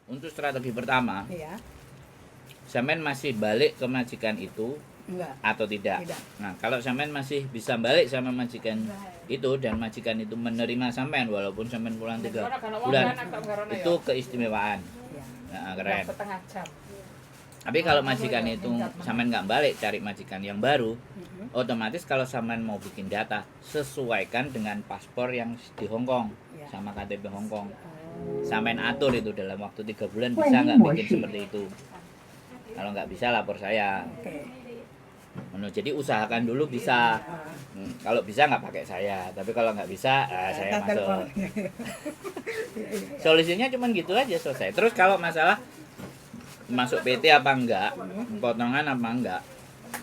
Untuk strategi pertama, Iya. sampean masih balik ke majikan itu Enggak. atau tidak? Tidak. Nah, kalau sampean masih bisa balik sama majikan itu dan majikan itu menerima sampean walaupun sampean pulang 3 bulan, itu keistimewaan. Iya. Nah, keren. Setengah jam. Tapi kalau majikan itu sampean nggak balik cari majikan yang baru, Mhm. otomatis kalau sampean mau bikin data sesuaikan dengan paspor yang di Hong Kong Iya. sama KTP Hong Kong. Oh. Sampean atur itu dalam waktu 3 bulan bisa nggak bikin seperti itu. Kalau nggak bisa lapor saya. Oke. Jadi usahakan dulu bisa. Ah. Kalau bisa nggak pakai saya, tapi kalau nggak bisa saya Tak telepon. masuk. Solusinya cuman gitu aja selesai. Terus kalau masalah masuk PT apa enggak, potongan apa enggak?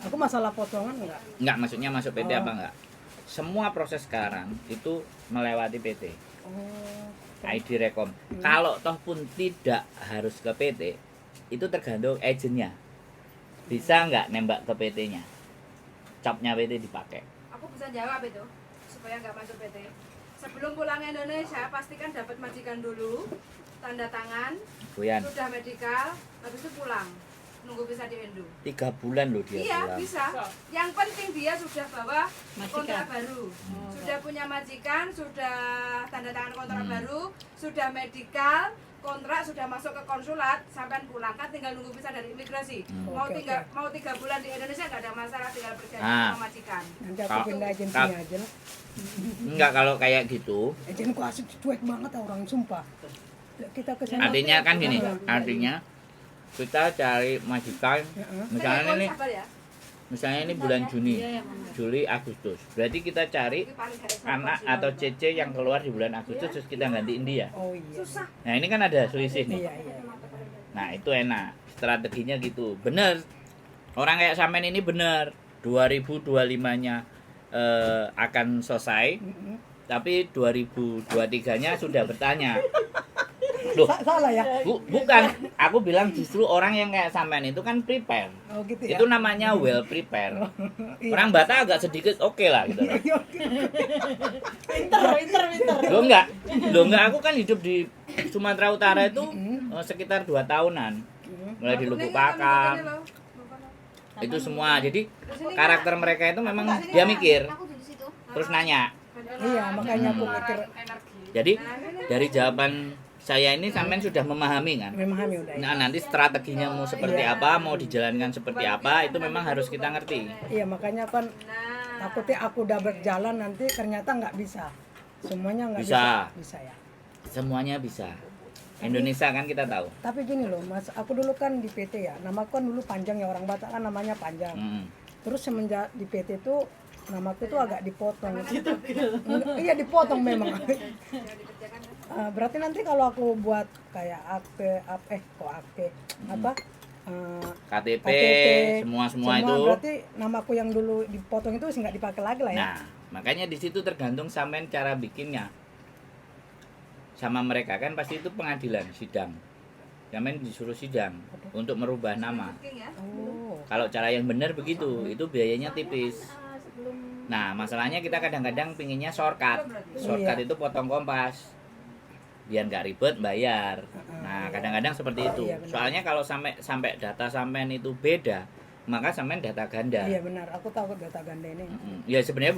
Aku masalah potongan enggak? Enggak, maksudnya masuk PT Oh. apa enggak? Semua proses sekarang itu melewati PT. Oh. ID Rekom. Kalau toh pun tidak harus ke PT, itu tergantung agennya. Bisa nggak nembak ke PT-nya? Capnya PT dipakai. Aku bisa jawab itu supaya nggak masuk PT. Sebelum pulang ke Indonesia pastikan dapat majikan dulu, tanda tangan, Goyan. sudah medikal, habis itu pulang. Nunggu bisa di Indo. 3 bulan loh dia Iya pulang. bisa. Yang penting dia sudah bawa Majikan. kontrak baru, sudah punya majikan, sudah tanda tangan kontrak baru, sudah medikal, kontrak sudah masuk ke konsulat, sampai pulang kan tinggal nunggu visa dari imigrasi. Mau Oke, mau 3 bulan di Indonesia nggak ada masalah, tinggal berjanji Ah. sama majikan. Nanti aku Kak- pindah agensinya aja lah. Enggak, kalau kayak gitu, Agenku asik cuek banget orang, sumpah. Kita ke sana. artinya kan gini, artinya kita cari majikan, misalnya ini, Sabar ya. misalnya ini bulan Juni, Juli, Agustus. Berarti kita cari Ini paling garis anak sabar atau sih, CC yang keluar di bulan Agustus terus kita gantiin dia. Oh iya. susah. Nah ini kan ada selisih nih. Iya, iya. Nah itu enak, strateginya gitu. Bener, orang kayak Samen ini bener. 2025-nya akan selesai, Mm-mm. tapi 2023-nya sudah bertanya. Loh, Salah ya? bukan. Aku bilang justru orang yang kayak Samen itu kan prepare. Oh gitu ya. Itu namanya well prepare. Iya. Orang Batak agak sedikit oke lah gitu. Pinter. Lo enggak, aku kan hidup di Sumatera Utara itu sekitar 2 tahunan. Mulai di Lubuk Pakam, itu semua. Jadi karakter mereka itu memang dia mikir, terus nanya. Iya, makanya aku mikir Jadi dari jawaban saya ini sampean sudah memahami kan. memahami udah. Ya. Nah nanti strateginya mau seperti apa, mau dijalankan seperti apa, itu memang harus kita ngerti. Iya, makanya kan takutnya aku udah berjalan nanti ternyata nggak bisa. Semuanya nggak bisa. Bisa. Bisa ya. Semuanya bisa. Indonesia kan kita tahu. Tapi gini loh, Mas, aku dulu kan di PT ya. Namaku kan dulu panjang ya, orang Batak kan namanya panjang. Mm. Terus semenjak di PT itu namaku tuh agak dipotong. Iya, dipotong memang. Berarti nanti kalau aku buat kayak KTP, semua semua itu. berarti namaku yang dulu dipotong itu nggak dipakai lagi lah ya. Nah, makanya di situ tergantung sampean cara bikinnya. Sama mereka kan pasti itu pengadilan, sidang. Sampean disuruh sidang untuk merubah nama. Oh. Kalau cara yang benar begitu, itu biayanya tipis. Nah, masalahnya kita kadang-kadang pinginnya shortcut. Shortcut Iya. itu potong kompas. Biar nggak ribet bayar. Nah, kadang-kadang seperti itu. Iya, benar. Soalnya kalau sampai data sampean itu beda, maka sampean data ganda. Iya benar, aku takut data ganda ini. Ya sebenarnya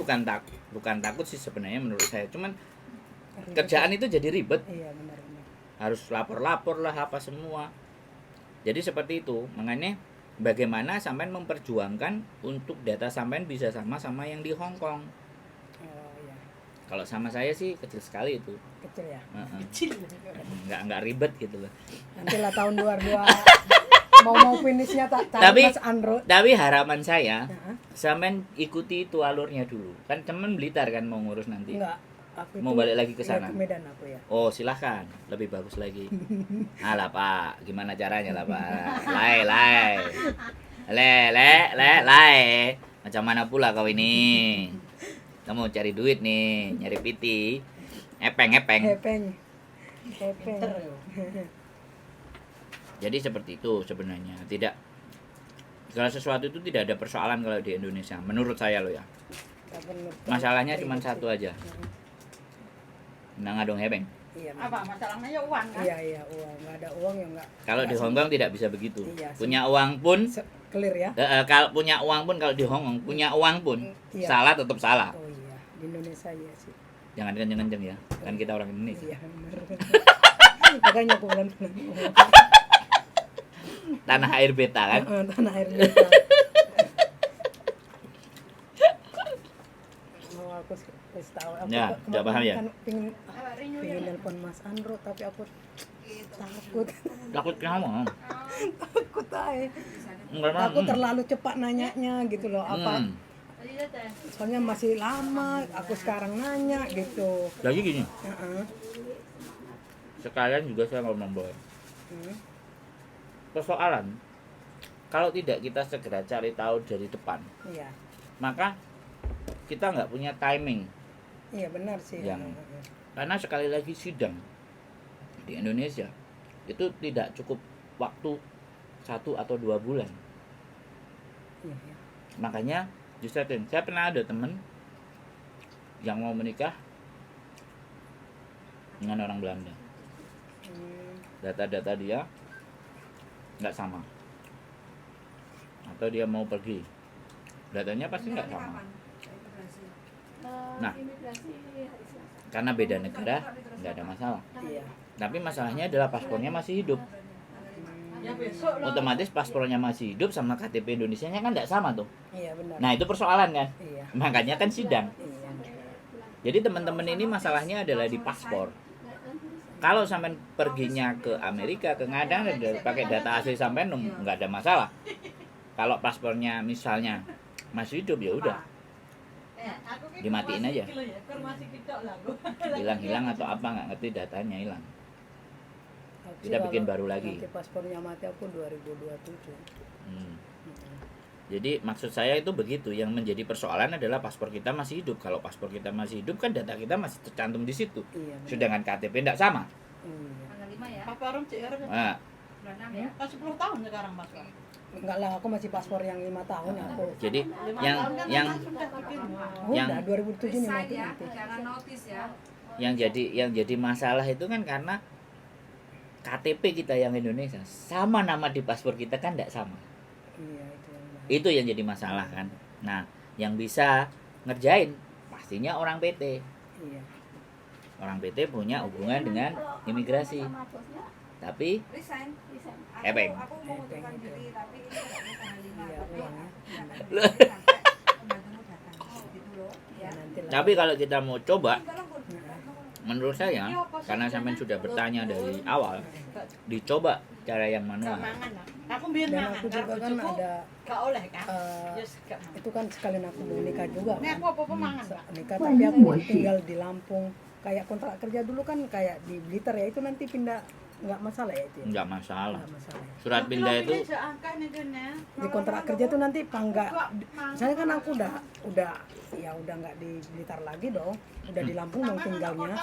bukan takut sih sebenarnya menurut saya. Cuman kerjaan itu jadi ribet. Iya benar-benar. Harus lapor-lapor lah apa semua. Jadi seperti itu. Makanya bagaimana sampean memperjuangkan untuk data sampean bisa sama yang di Hong Kong. Oh iya, Kalau sama saya sih kecil sekali itu. kecil ya. Nggak ribet gitu loh. Nanti lah tahun 22 mau finishnya tak Tapi- Mas Andro. Tapi harapan saya Nah, sampean ikuti itu alurnya dulu. Kan temen Blitar kan mau ngurus nanti. enggak. Aku Mau itu- balik lagi ke iya, sana? ke Medan aku ya. Oh silahkan, lebih bagus lagi. Alah Pak, gimana caranya lah Pak? Lai. Macam mana pula kau ini? Kamu cari duit nih, nyari piti. Epeng. Hepeng. Jadi seperti itu sebenarnya. Tidak, segala sesuatu itu tidak ada persoalan kalau di Indonesia. Menurut saya loh ya. Tak perlu- Masalahnya ribet cuma sih. satu aja. Nang adong hebeng. Iya. Apa masalahnya ya uang kan? Iya uang, nggak ada uang ya nggak. Kalau di Hong Kong tidak bisa begitu. Iya, Punya uang pun Clear ya. kalau punya uang pun kalau di Hong Kong punya uang pun Iya. salah tetap salah. Oh iya, di Indonesia ya sih. Jangan kenceng-kenceng ya. Kan kita orang Indonesia. Iya benar. Makanya aku bilang Tanah air beta kan. tanah air Indonesia. Oh, aku kasih tahu. Aku Ya, nggak paham ya? kan pingin nelpon Mas Andro tapi aku takut. Takut kenapa? Takut aja. Enggak Aku terlalu cepat nanyanya gitu loh. Apa? Soalnya masih lama. Aku sekarang nanya gitu. Lagi gini. Heeh. Sekalian juga saya mau membawa persoalan. Kalau tidak kita segera cari tahu dari depan, Iya. maka kita nggak punya timing. Iya benar sih. Yang- Karena sekali lagi sidang di Indonesia itu tidak cukup waktu 1 atau 2 bulan. Iya. Makanya justru saya pernah ada temen yang mau menikah dengan orang Belanda. Data-data dia nggak sama, atau dia mau pergi, datanya pasti nggak sama. Nah, karena beda negara nggak ada masalah. Iya. Tapi masalahnya adalah paspornya masih hidup. Ya besok lah. Otomatis paspornya masih hidup sama KTP Indonesianya kan nggak sama tuh. Iya benar. Nah itu persoalan kan. Iya. Makanya kan sidang. Iya. Jadi teman-teman ini masalahnya adalah di paspor. Kalau sampai perginya ke Amerika, ke Ngadang, pakai data asli sampai nggak ada masalah. Kalau paspornya misalnya masih hidup ya udah, dimatiin aja. Hilang-hilang atau apa nggak ngerti, datanya hilang. Aku Kita sih bikin kalau baru lagi. Nanti paspornya mati aku 2027. Jadi maksud saya itu begitu. Yang menjadi persoalan adalah paspor kita masih hidup. Kalau paspor kita masih hidup kan data kita masih tercantum di situ. Iya. benar. Sedangkan KTP tidak sama. Iya. Tanggal 5 ya. Apa orang CR Nah, Bulan 6 ya. kan 10 tahun sekarang Mas. Enggak lah, aku masih paspor yang 5 tahun aku. jadi 5 yang tahun kan yang sudah bikin. Oh, yang- udah 2007 nih Resign mati ya, nanti. jangan notice ya. yang jadi masalah itu kan karena KTP kita yang Indonesia sama nama di paspor kita kan tidak sama. Iya, itu yang bahaya. Itu yang jadi masalah kan. Nah, yang bisa ngerjain pastinya orang PT. Iya. Orang PT punya hubungan dengan imigrasi. Tapi Resign. Epeng. Aku mau mengundurkan diri tapi ini tidak mau tanggal 5. Iya, uangnya. Pembantumu datang. Gitu loh. Ya. Nanti lah. tapi kalau kita mau coba, Tolong, Bun. menurut saya karena sampean sudah bertanya dari awal, dicoba cara yang manual. Mangan lah. Aku biar Dan mangan. aku juga kan ada Gak oleh kan? eh, Yes, gak. itu kan sekalian aku mau nikah juga Ini kan. aku apa-apa mangan, Pak. Nikah tapi aku tinggal di Lampung. Kayak kontrak kerja dulu kan kayak di Blitar ya, itu nanti pindah nggak masalah ya itu ya? Enggak masalah. Nggak masalah ya. Surat pindah itu Di kontrak kerja tuh nanti enggak, misalnya kan aku udah udah nggak di Blitar lagi dong, udah di Lampung mau tinggalnya,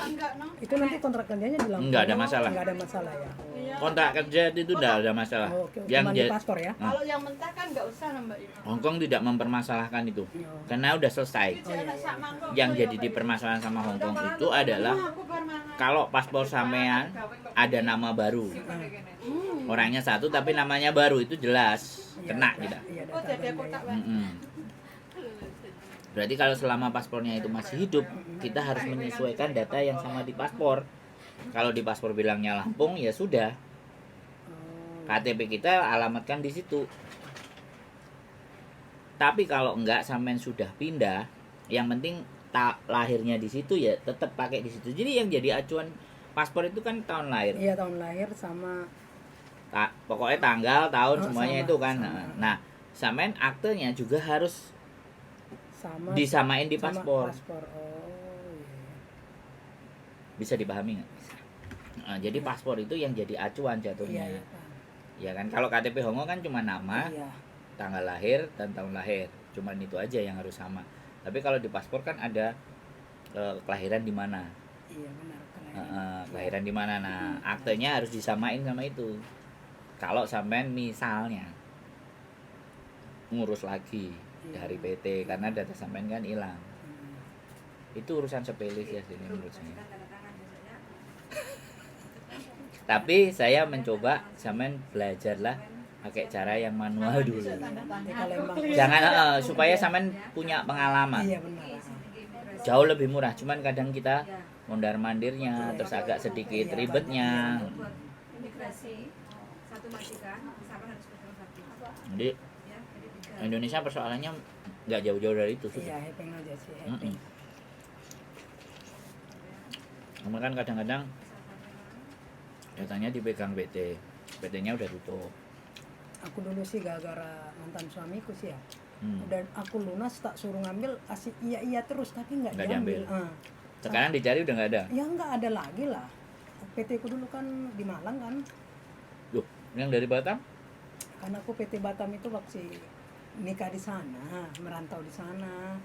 itu nanti kontrak kerjanya di Lampung. Nggak ada masalah. Nggak ada masalah ya. kontrak kerja itu udah ada masalah. Oh, oke. Yang Cuma di ja- paspor ya. Kalau yang mentah kan nggak usah lah Mbak Ina. Hongkong tidak mempermasalahkan itu Oh. karena udah selesai. Yang jadi dipermasalahkan sama Hongkong itu adalah kalau paspor sampean ada nama baru, orangnya satu tapi namanya baru, itu jelas kena kita. Iya, Oh data jadi Belanda kotak ya. Mm-mm. Berarti kalau selama paspornya itu masih hidup, kita harus menyesuaikan data yang sama di paspor. Kalau di paspor bilangnya Lampung, ya sudah, Oh, KTP kita alamatkan di situ. Tapi kalau enggak, sampean sudah pindah, yang penting lahirnya di situ ya tetap pakai di situ. Jadi yang jadi acuan paspor itu kan tahun lahir. iya tahun lahir sama Pokoknya tanggal, tahun, Oh, semuanya sama, itu kan. sama. Nah, sampean aktenya juga harus sama disamain di sama paspor. paspor. Oh iya. Bisa dipahami nggak? Nah, jadi paspor itu yang jadi acuan Iya, jatuhnya. iya, Pak. Ya kan, kalau KTP Hongkong kan cuma nama, Iya. tanggal lahir dan tahun lahir. Cuman itu aja yang harus sama. Tapi kalau di paspor kan ada kelahiran di mana. Iya benar keren. Kelahiran di mana. Nah, aktenya harus disamain sama itu. Kalau sampean misalnya ngurus lagi Iya. dari PT karena data sampean kan hilang. Hmm. Itu urusan sepele sih sini menurut saya. Tanda tangan biasanya. Tapi saya mencoba sampean belajarlah pakai cara yang manual dulu. Nanti kalau emang Jangan supaya sampean punya pengalaman. iya benar. Jauh lebih murah, cuman kadang kita mondar-mandirnya terus agak sedikit ribetnya. Buat imigrasi satu majikan, misalkan harus bertemu satu. Jadi Ya, jadi 3. Indonesia persoalannya nggak jauh-jauh dari itu sih. Iya, hepeng aja sih, hepeng. Cuma kan kadang-kadang datanya dipegang PT, PT-nya udah tutup. Aku dulu sih gara-gara mantan suamiku sih ya. Hmm. Udah aku lunas tak suruh ngambil asik iya terus tapi nggak Nggak diambil. diambil. Sekarang dicari udah nggak ada. Ya nggak ada lagi lah. PT ku dulu kan di Malang kan. Loh, yang dari Batam? Karena aku PT Batam itu waktu nikah di sana, merantau di sana.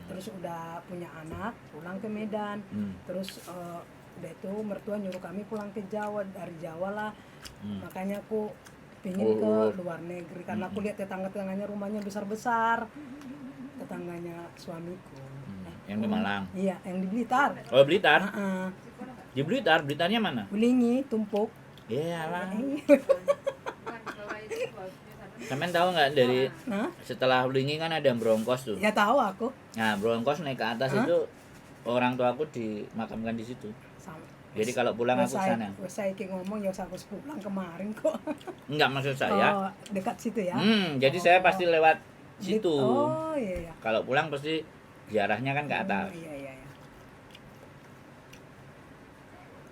Terus udah punya anak, pulang ke Medan. Terus udah itu mertua nyuruh kami pulang ke Jawa, dari Jawa lah. Makanya aku pingin ke luar negeri karena aku lihat tetangga-tetangganya rumahnya besar-besar. Tetangganya suamiku. Yang di Malang. Iya, yang di Blitar. Oh, Blitar. Heeh. Di Blitar, Blitarnya mana? Belingi, Tumpuk. Iya lah. Sampean tahu nggak dari Nah, setelah Belingi kan ada Brongkos tuh. ya tahu aku. Nah, Brongkos naik ke atas itu orang tua aku dimakamkan di situ. Sama. Jadi kalau pulang aku ke sana. Saya ngomong ya aku pulang kemarin kok. Enggak maksud saya. Oh, dekat situ ya. Jadi saya pasti lewat situ. Oh, iya. Kalau pulang pasti ziarahnya kan ke atas. Iya.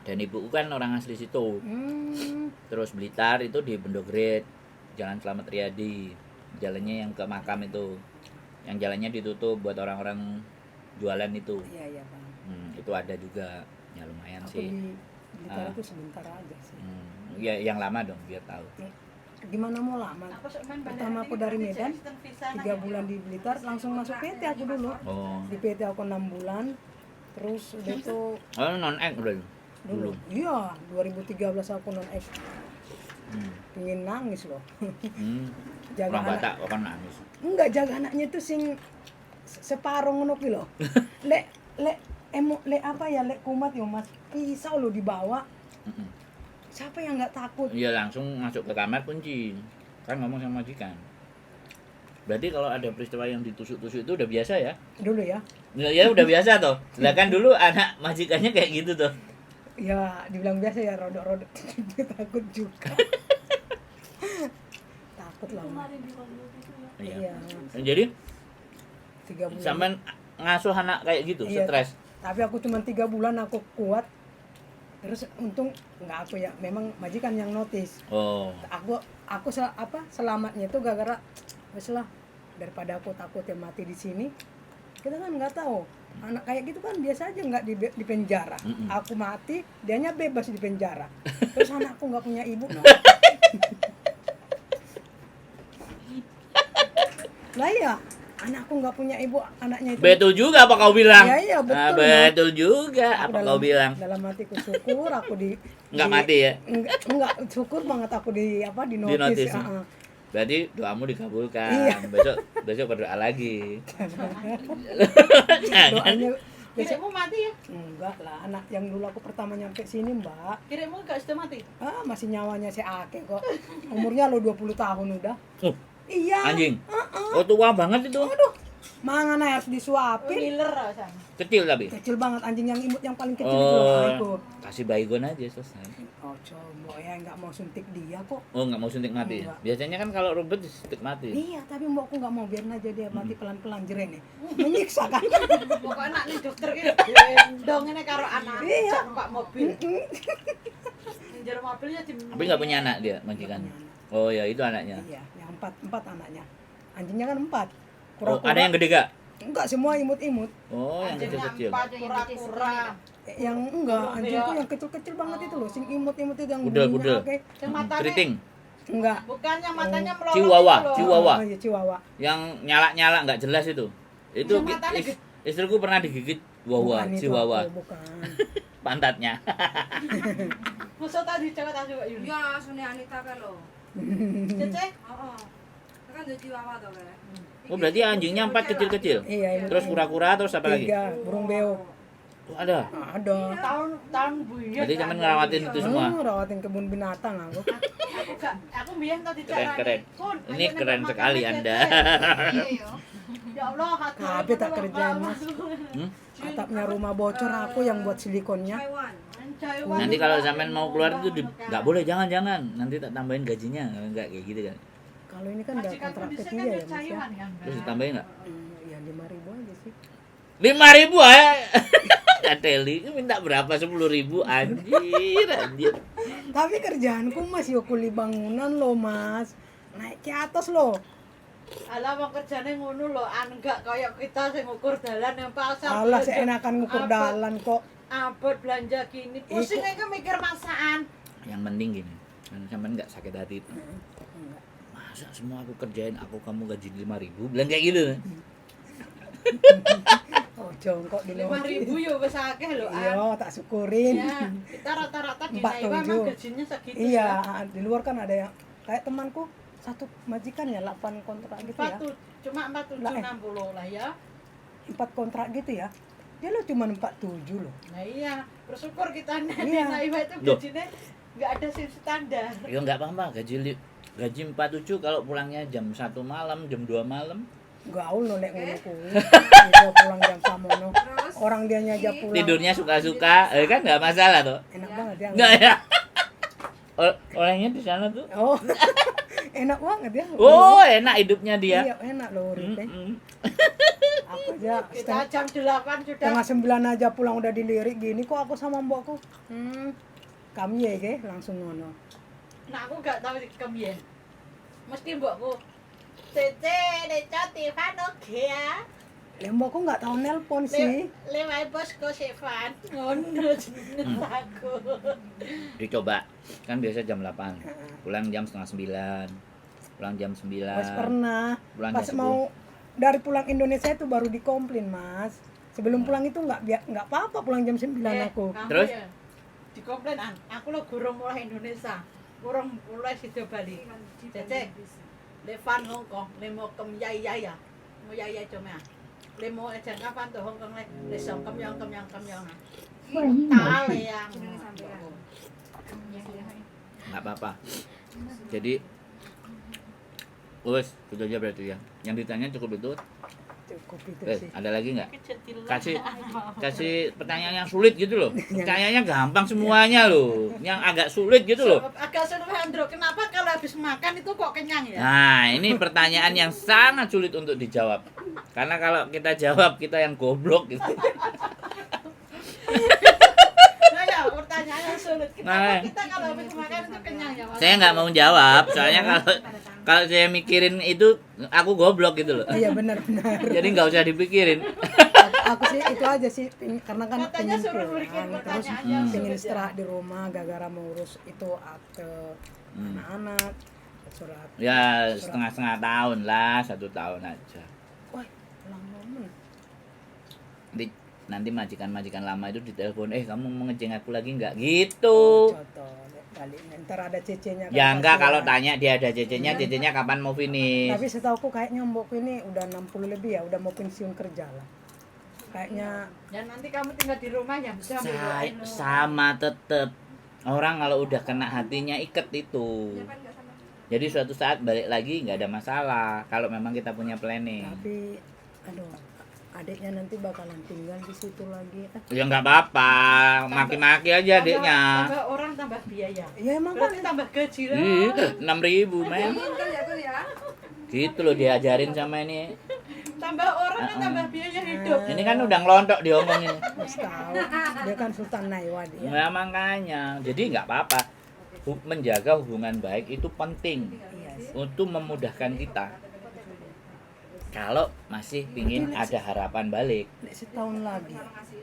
Dan ibuku kan orang asli situ. Terus Blitar itu di Bendogret, Jalan Slamet Riyadi. Jalannya yang ke makam itu. Yang jalannya ditutup buat orang-orang jualan itu. Iya, Bang. Itu ada juga. Ya lumayan Aku sih. di Blitar itu sebentar aja sih. Ya yang lama dong biar tahu. Gimana mau lama? Pertama aku dari Medan, 3 bulan di Blitar, langsung masuk PT aku dulu. Oh. Di PT aku 6 bulan. Terus udah itu Oh, non-ek udah. dulu. Iya, 2013 aku non X. Pengen nangis loh. Jaga Orang anak. Batak kan nangis. Enggak, jaga anaknya tuh sing separuh ngono ki loh. Lek apa ya, lek kumat yo Mas. Pisau lo dibawa. Siapa yang nggak takut? Iya langsung masuk ke kamar kunci. Kan ngomong sama majikan. Berarti kalau ada peristiwa yang ditusuk-tusuk itu udah biasa ya? Dulu ya. Ya udah biasa toh. Lah kan dulu anak majikannya kayak gitu toh. Ya, dibilang biasa ya, rodok-rodok. Takut juga. Takut lah. Iya. Jadi 3 bulan. sampean ngasuh anak kayak gitu, Iya, stres. Tapi aku cuma 3 bulan aku kuat. Terus untung nggak aku ya, memang majikan yang notice. Oh. Aku selamatnya itu gara-gara wes lah, daripada aku takut ya mati di sini. Kita kan nggak tahu. Anak kayak gitu kan biasa aja nggak di penjara. Aku mati, dianya bebas di penjara. Terus anakku nggak punya ibu. Lah ya, anakku nggak punya ibu, anaknya itu. Betul juga apa kau bilang? Iya, betul. Betul juga apa kau bilang? Dalam hatiku syukur aku Nggak mati ya? Enggak, syukur banget aku di Di notice. notice. Berarti doamu dikabulkan. Iya. Besok berdoa lagi. Doanya Kirekmu mati ya? enggak lah, anak yang dulu aku pertama nyampe sini Mbak. Kirekmu gak sudah mati? Masih nyawanya si Ake kok. Umurnya lo 20 tahun udah. Iya. Anjing. Oh tua banget itu. Aduh, mangan harus disuapin. Ngiler rasanya. Kecil tapi. Kecil banget, anjing yang imut yang paling kecil itu loh. Itu. Kasih baygon aja selesai. Oh coba ya, nggak mau suntik dia kok. Oh nggak mau suntik mati. Enggak. Biasanya kan kalau rumput disuntik mati. Iya, tapi mbokku nggak mau, biarin aja dia mati pelan-pelan jeren nih. Menyiksa kan. Pokoknya anak nih dokter ki gendong ini karo anak. Iya. Numpak mobil. Ngejar mobilnya di. Tapi nggak punya anak dia majikannya. Oh ya itu anaknya. Iya, yang empat anaknya. Anjingnya kan 4. Oh ada yang gede gak? Enggak, semua imut-imut. Oh yang kecil-kecil. Kura-kura. Yang enggak, anjingku yang kecil-kecil banget itu loh, sing imut-imut itu yang Udel, bulunya udel. oke. Yang matanya. Keriting. Enggak. Bukan yang matanya melorot. Chihuahua, itu loh. Chihuahua. Oh iya, Chihuahua. Yang nyala-nyala nggak jelas itu. Itu Yang matanya istriku pernah digigit wawa, Bukan itu Chihuahua. aku, bukan. Pantatnya. Musuh tadi cewek tadi Mbak Yuni. Ya, Suni Anita kan lo. Cece. Heeh. Kan jadi wawa to kan. Oh berarti anjingnya 4 kecil-kecil. Iya, ini. Terus kura-kura terus apa lagi? 3, burung beo. Ada. Ada. Tahun buaya. Jadi sampean ngerawatin itu semua. Rawatin kebun binatang aku. Aku biyen tadi Keren. Ini keren sekali Anda. Ya Allah, Tapi tak kerjaan Mas. Atapnya rumah bocor aku yang buat silikonnya. Nanti kalau sampean mau keluar itu nggak boleh, jangan. Nanti tak tambahin gajinya, enggak kayak gitu kan. Kalau ini kan udah kontrak ketiga ya Mas ya. Terus ditambahin nggak? Ya 5.000 aja sih. 5.000 Kateli minta berapa? 10.000 anjir. Tapi kerjaanku masih kuli bangunan loh Mas. Naik ke atas loh. Alah mau kerjane ngono lho, enggak kayak kita sing ngukur dalan yang pasar. Alah seenakan ngukur dalan kok. Abot belanja gini, pusing aja mikir masakan. Yang penting gini, sampean nggak sakit hati. Masa semua aku kerjain, kamu gaji 5.000, bilang kayak gitu. Oh jongkok di 5.000 yo wis akeh lho. Iya, tak syukurin. Ya, kita rata-rata di 47. Naiwa emang gajinya segitu. Iya, di luar kan ada yang kayak temanku satu majikan ya 8 kontrak gitu ya. Cuma 4760 lah ya. 4 kontrak gitu ya. Dia lo cuma 47 loh. Nah iya, bersyukur kita di Iya. Naiwa itu Loh. gajinya nggak ada shift standar. Ya nggak apa-apa, gaji 47 kalau pulangnya jam 1 malam, jam 2 malam. Gaul nolek ngono kuwi. Dia pulang jam samono. Orang dia aja pulang. Tidurnya suka-suka, kan nggak masalah tuh. Enak banget ya. Nggak ya? Orangnya di sana tuh. Oh. Enak banget ya. Oh, enak hidupnya dia. Iya, enak loh uripnya. Aku aja Kita jam 8 sudah. setengah 9 aja pulang udah dilirik gini kok aku sama mbokku. Kami ya ke langsung ngono. Nah aku nggak tahu kemudian. Mesti mbokku. Tete, Deca, Tivan oke ya. Mbokku nggak tahu nelpon sih. Lewat bosku Sevan. Ngono jenenge aku. Dicoba. Kan biasa jam 8. Pulang jam setengah 9. Pulang jam 9. Pas pernah. Pulang Pas jam 10. mau dari pulang Indonesia itu baru dikomplain, Mas. Sebelum pulang itu nggak apa-apa pulang jam 9 aku. Terus? Ya, dikomplain aku lo gurung mulai Indonesia. Gurung mulai sido Bali. Cecek. Levan Hong Kong, lemo kem yaya. Mau yaya cuma. Lemo aja kapan tuh Hong Kong le song kem yang. Tale yang. Nggak apa-apa. Jadi wes, itu aja berarti ya. Yang ditanya cukup itu. Cukup itu sih. Ada lagi nggak? Kasih pertanyaan yang sulit gitu loh. Pertanyaannya gampang semuanya loh. Yang agak sulit gitu loh. Agak sulit Andro. Kenapa kalau habis makan itu kok kenyang ya? Nah, ini pertanyaan yang sangat sulit untuk dijawab. Karena kalau kita jawab kita yang goblok gitu. Nah ya, pertanyaan yang sulit. Kenapa kita kalau habis makan itu kenyang ya? Saya nggak mau jawab, soalnya kalau saya mikirin itu aku goblok gitu loh. Iya benar. Jadi nggak usah dipikirin. Aku sih itu aja sih karena kan Katanya pengen suruh pulang bikin terus pertanyaan yang pengen sulit ya. istirahat di rumah gara-gara mengurus itu akte anak-anak surat. Ya setengah tahun lah, 1 tahun aja. Wah, lama banget. Nanti majikan lama itu ditelepon, kamu mau ngejeng aku lagi nggak gitu. Contoh balik ntar ada cecenya kan, Ya enggak, kasihan. kalau tanya dia ada cecenya kapan mau finish. Tapi setauku kayaknya mbokku ini udah 60 lebih ya, udah mau pensiun kerja lah. Kayaknya Dan nanti kamu tinggal di rumah ya bisa ambil Sama tetep. Orang kalau udah kena hatinya iket itu. Jadi suatu saat balik lagi nggak ada masalah kalau memang kita punya planning. tapi aduh, adiknya nanti bakalan tinggal di situ lagi. Ya nggak apa-apa, maki-maki aja adiknya. Tambah orang tambah biaya. Ya emang Berarti kan tambah gaji lah. 6.000 men. Pinter ya tuh ya. Gitu loh diajarin sama ini. Tambah orang kan tambah biaya hidup. Ini kan udah ngelontok diomongin. harus tahu. Dia kan Sultan Naiwa dia. Nah makanya, jadi nggak apa-apa. Menjaga hubungan baik itu penting Iya sih. untuk memudahkan kita. Kalau masih pingin ada harapan balik. Lek setahun lagi.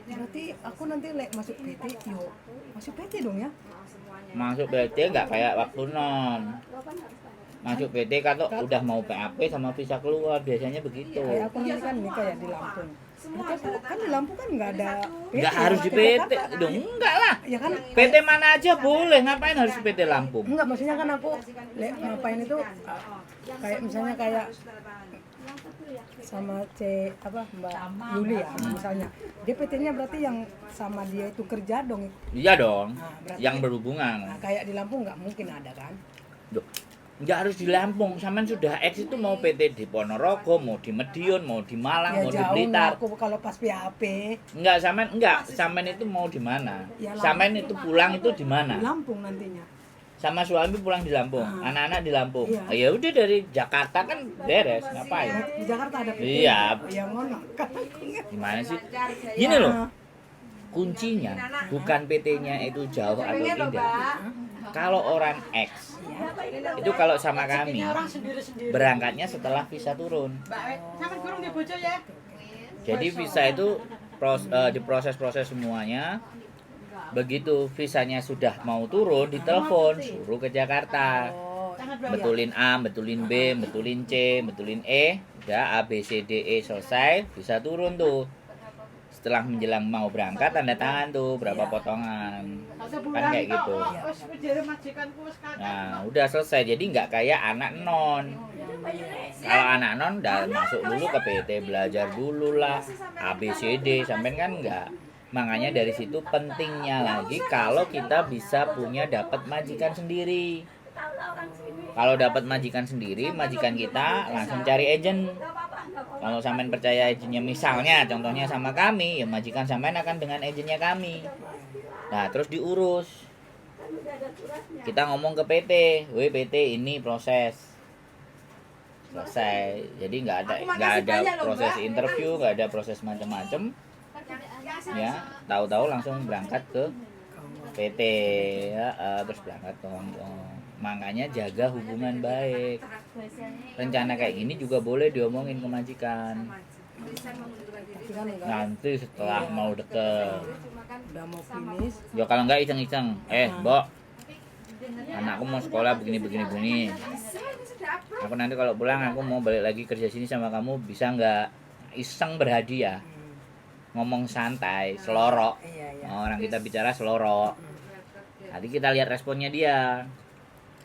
Berarti aku nanti lek masuk PT, yo masuk PT dong ya? Masuk PT nggak kayak waktu non. Masuk PT kalau udah mau PAP sama visa keluar biasanya begitu. Kayak aku nanti kan nikah ya di Lampung. Berarti aku kan di Lampung kan nggak ada PT. Nggak harus di ke PT Jakarta. dong, enggak lah. Ya kan? PT mana aja boleh, ngapain harus PT Lampung? Enggak, maksudnya kan aku lek ngapain itu kayak misalnya kayak sama Mbak Sama, Yuli ya Mbak. misalnya. Dia PT-nya berarti yang sama dia itu kerja dong. Iya dong, Nah, berarti- yang berhubungan. Nah, kayak di Lampung nggak mungkin ada kan? Duh, nggak harus di Lampung, sampean sudah X itu mau PT di Ponorogo, mau di Medion, mau di Malang, Ya mau di jauh Blitar. lah aku kalau pas PHP Enggak, sampean itu mau di mana? Ya, Sampean itu pulang itu di di mana? Lampung nantinya. Sama suami pulang di Lampung, Ah. anak-anak di Lampung. Iya. Ya udah dari Jakarta kan beres, ngapain? Di Jakarta ada PT. Iya. Ya ngono kan. Gimana sih? Lancar, Jaya. Gini loh, Nah, kuncinya bukan PT-nya itu jauh atau Pengen loh, tidak. Mbak. Kalau orang X itu kalau sama kami Rezekinya orang sendiri-sendiri. berangkatnya setelah visa turun. Mbak, sampe gurung di bojo ya. Jadi visa itu diproses-proses semuanya. Begitu visanya sudah mau turun, ditelepon suruh ke Jakarta. oh, Sangat bagus. Betulin A, betulin B, betulin C, betulin E. Udah A, B, C, D, E selesai, bisa turun tuh. Setelah menjelang mau berangkat tanda tangan tuh berapa potongan. Kan kayak gitu. Wis jare majikanku wis kakek. Nah, udah selesai. Jadi nggak kayak anak non. Kalau anak non udah masuk dulu ke PT, belajar dulu lah A, B, C, D, sampai kan enggak. Makanya dari situ pentingnya lagi kalau kita bisa punya dapat majikan sendiri. Kalau dapat majikan sendiri, majikan kita langsung cari agent. Kalau sampean percaya agennya misalnya contohnya sama kami, ya majikan sampean akan dengan agennya kami. Nah, terus diurus. Kita ngomong ke PT, "Woi PT, ini proses." Selesai. Jadi nggak ada proses interview, nggak ada proses macam-macam. Ya, tahu-tahu langsung berangkat ke PT, ya, terus berangkat ke Hongkong. Makanya jaga hubungan baik. Rencana kayak gini juga boleh diomongin ke majikan. tapi kan enggak Nanti setelah mau deket, udah mau finish. ya kalau nggak iseng-iseng, Mbok, anakku mau sekolah begini. Aku nanti kalau pulang aku mau balik lagi kerja sini sama kamu, bisa nggak? Iseng berhadiah, ngomong santai, selorok. Iya. Orang kita bicara selorok. Nanti kita lihat responnya dia.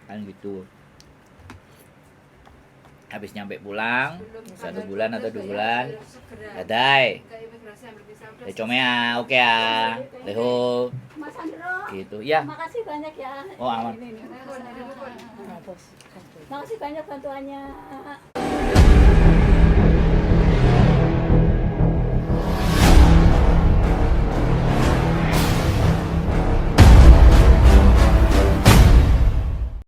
Kan gitu. Habis nyampe pulang 1 bulan atau 2 bulan, dadai. Comea, oke ya. Leho. Mas Andro, Gitu. Ya. makasih banyak ya. Oh, aman. Makasih banyak bantuannya.